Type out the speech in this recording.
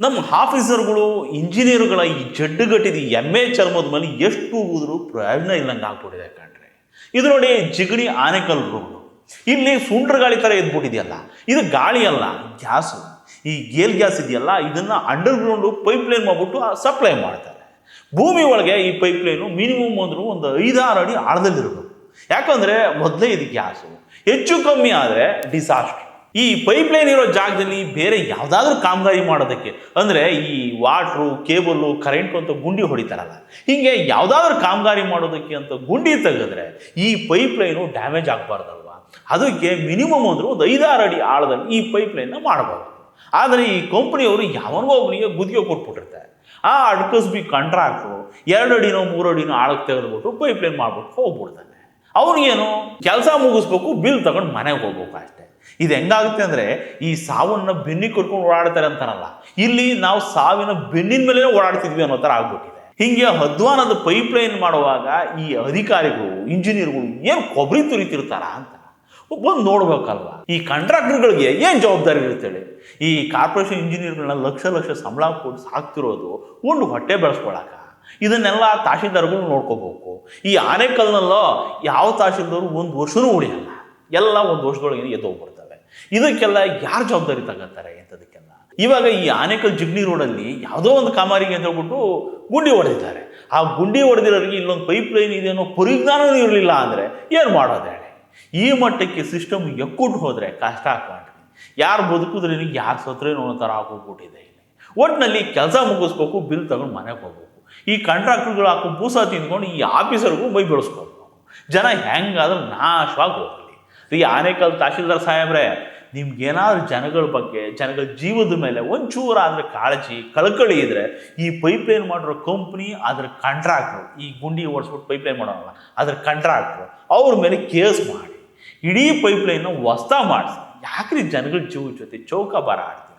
ನಮ್ಮ ಆಫೀಸರ್ಗಳು ಇಂಜಿನಿಯರ್ಗಳ ಈ ಜಡ್ಡುಗಟ್ಟಿದ ಎಮ್ಮೆ ಚರ್ಮದ ಮೇಲೆ ಎಷ್ಟು ಹೋಗಿದ್ರು ಪ್ರಯೋಜನ ಇಲ್ಲಂಗೆ ಆಗ್ಬಿಟ್ಟಿದೆ ಕಣ್ರಿ. ಇದು ನೋಡಿ ಜಿಗಣಿ ಆನೆಕಲ್ ರೋಡ್. ಇಲ್ಲಿ ಸುಂಡ್ರ ಗಾಳಿ ಥರ ಎದ್ಬಿಟ್ಟಿದೆಯಲ್ಲ, ಇದು ಗಾಳಿ ಅಲ್ಲ, ಗ್ಯಾಸು. ಈ ಗೇಲ್ ಗ್ಯಾಸ್ ಇದೆಯಲ್ಲ, ಇದನ್ನು ಅಂಡರ್ಗ್ರೌಂಡು ಪೈಪ್ಲೈನ್ ಮಾಡಿಬಿಟ್ಟು ಸಪ್ಲೈ ಮಾಡ್ತಾರೆ. ಭೂಮಿ ಒಳಗೆ ಈ ಪೈಪ್ಲೈನು ಮಿನಿಮಮ್ ಅಂದರೂ ಒಂದು 5-6 ಅಡಿ ಆಳದಲ್ಲಿರಬೇಕು. ಯಾಕಂದರೆ ಮೊದಲೇ ಇದು ಗ್ಯಾಸು, ಹೆಚ್ಚು ಕಮ್ಮಿ ಆದರೆ ಡಿಸಾಸ್ಟರ್. ಈ ಪೈಪ್ಲೈನ್ ಇರೋ ಜಾಗದಲ್ಲಿ ಬೇರೆ ಯಾವುದಾದ್ರೂ ಕಾಮಗಾರಿ ಮಾಡೋದಕ್ಕೆ, ಅಂದರೆ ಈ ವಾಟ್ರು, ಕೇಬಲ್ಲು, ಕರೆಂಟು ಅಂತ ಗುಂಡಿ ಹೊಡಿತಾರಲ್ಲ, ಹೀಗೆ ಯಾವುದಾದ್ರೂ ಕಾಮಗಾರಿ ಮಾಡೋದಕ್ಕೆ ಅಂತ ಗುಂಡಿ ತೆಗೆದ್ರೆ ಈ ಪೈಪ್ಲೈನು ಡ್ಯಾಮೇಜ್ ಆಗಬಾರ್ದಲ್ವ. ಅದಕ್ಕೆ ಮಿನಿಮಮ್ ಅಂದರೂ ಒಂದು 5-6 ಅಡಿ ಆಳದಲ್ಲಿ ಈ ಪೈಪ್ಲೈನ್ನ ಮಾಡಬಾರ್ದು. ಆದರೆ ಈ ಕಂಪ್ನಿಯವರು ಯಾವನಿಗೋ ಒಬ್ಬನಿಗೆ ಗುತ್ತಿಗೆ ಕೊಟ್ಬಿಟ್ಟಿರ್ತಾರೆ. ಆ ಅಡ್ಕಸ್ಬಿ ಕಾಂಟ್ರಾಕ್ಟ್ರು 2 ಅಡಿನೋ 3 ಅಡಿನೋ ಆಳಕ್ಕೆ ತೆಗೆದುಬಿಟ್ಟು ಪೈಪ್ಲೈನ್ ಮಾಡ್ಬಿಟ್ಟು ಹೋಗ್ಬಿಡ್ತಾನೆ. ಅವ್ರಿಗೇನು ಕೆಲಸ ಮುಗಿಸ್ಬೇಕು, ಬಿಲ್ ತಗೊಂಡು ಮನೆಗೆ ಹೋಗ್ಬೇಕು ಅಷ್ಟೇ. ಇದು ಹೆಂಗಾಗುತ್ತೆ ಅಂದರೆ ಈ ಸಾವನ್ನ ಬೆನ್ನಿಗೆ ಕಟ್ಕೊಂಡು ಓಡಾಡ್ತಾರೆ ಅಂತಾರಲ್ಲ, ಇಲ್ಲಿ ನಾವು ಸಾವಿನ ಬೆನ್ನಿನ ಮೇಲೆ ಓಡಾಡ್ತಿದ್ವಿ ಅನ್ನೋ ಥರ ಆಗ್ಬಿಟ್ಟಿದೆ. ಹೀಗೆ ಅಧ್ವಾನದ ಪೈಪ್ಲೈನ್ ಮಾಡುವಾಗ ಈ ಅಧಿಕಾರಿಗಳು, ಇಂಜಿನಿಯರ್ಗಳು ಏನು ಕೊಬ್ಬರಿ ತುರಿತಿರ್ತಾರ ಅಂತ ಬಂದು ನೋಡ್ಬೇಕಲ್ವ. ಈ ಕಾಂಟ್ರಾಕ್ಟರ್ಗಳಿಗೆ ಏನು ಜವಾಬ್ದಾರಿ ಇರುತ್ತೇಳಿ. ಈ ಕಾರ್ಪೊರೇಷನ್ ಇಂಜಿನಿಯರ್ಗಳನ್ನ ಲಕ್ಷ ಸಂಬಳ ಕೊಟ್ಟು ಸಾಕ್ತಿರೋದು ಒಂದು ಹೊಟ್ಟೆ ಬೆಳೆಸ್ಕೊಳಕ. ಇದನ್ನೆಲ್ಲ ತಹಶೀಲ್ದಾರ್ಗಳು ನೋಡ್ಕೋಬೇಕು. ಈ ಆನೆಕಲ್ನಲ್ಲೋ ಯಾವ ತಹಶೀಲ್ದಾರು 1 ವರ್ಷನೂ ಉಳಿಯಲ್ಲ, ಎಲ್ಲ 1 ವರ್ಷದೊಳಗೆ ಎದ್ದೋಗ್ಬಿಡ್ತವೆ. ಇದಕ್ಕೆಲ್ಲ ಯಾರು ಜವಾಬ್ದಾರಿ ತಗೋತಾರೆ ಎಂಥದಕ್ಕೆಲ್ಲ. ಇವಾಗ ಈ ಆನೆಕಲ್ ಜಿಗ್ನಿ ರೋಡಲ್ಲಿ ಯಾವುದೋ ಒಂದು ಕಾಮಾರಿಗೆ ಅಂತ ಹೇಳ್ಬಿಟ್ಟು ಗುಂಡಿ ಹೊಡೆದಿದ್ದಾರೆ. ಆ ಗುಂಡಿ ಹೊಡೆದಿರೋರಿಗೆ ಇಲ್ಲೊಂದು ಪೈಪ್ಲೈನ್ ಇದೆ ಅನ್ನೋ ಪರಿಜ್ಞಾನವೂ ಇರಲಿಲ್ಲ ಅಂದರೆ ಏನು ಮಾಡೋದು ಹೇಳಿ. ಈ ಮಟ್ಟಕ್ಕೆ ಸಿಸ್ಟಮ್ ಎಕ್ಕುಟ್ಟು ಹೋದರೆ ಕಷ್ಟ ಹಾಕೊಂಡ್ರಿ. ಯಾರು ಬದುಕಿದ್ರೇನು ಯಾರು ಸತ್ರೇನು ಅನ್ನೋ ಥರ ಆಗೋಗ್ಬಿಟ್ಟಿದೆ. ಒಟ್ಟಿನಲ್ಲಿ ಕೆಲಸ ಮುಗಿಸ್ಬೇಕು, ಬಿಲ್ ತಗೊಂಡು ಮನೆಗೆ ಹೋಗ್ಬೇಕು. ಈ ಕಾಂಟ್ರಾಕ್ಟರ್ಗಳು ಹಾಕೋ ಬೂಸ ತಿಂದ್ಕೊಂಡು ಈ ಆಫೀಸರ್ಗೂ ಮೈ ಬೆಳೆಸ್ಬೇಕು. ಜನ ಹೆಂಗಾದ್ರೂ ನಾಶವಾಗಿ ಹೋಗಲಿ. ಈ ಆನೆಕಲ್ ತಹಶೀಲ್ದಾರ್ ಸಾಹೇಬ್ರೆ, ನಿಮ್ಗೇನಾದ್ರೂ ಜನಗಳ ಬಗ್ಗೆ, ಜನಗಳ ಜೀವದ ಮೇಲೆ ಒಂಚೂರಾದರೆ ಕಾಳಜಿ, ಕಳಕಳಿ ಇದ್ದರೆ ಈ ಪೈಪ್ಲೈನ್ ಮಾಡಿರೋ ಕಂಪ್ನಿ, ಅದರ ಕಾಂಟ್ರಾಕ್ಟ್ರು, ಈ ಗುಂಡಿ ಓಡಿಸ್ಬಿಟ್ಟು ಪೈಪ್ಲೈನ್ ಮಾಡೋಲ್ಲ ಅದರ ಕಾಂಟ್ರಾಕ್ಟ್ರು, ಅವ್ರ ಮೇಲೆ ಕೇಸ್ ಮಾಡಿ ಇಡೀ ಪೈಪ್ಲೈನ್ನ ಹೊಸ್ತಾ ಮಾಡಿಸಿ. ಯಾಕ್ರಿ ಜನಗಳ ಜೀವದ ಜೊತೆ ಚೌಕಾಬಾರ ಆಡ್ತೀವಿ.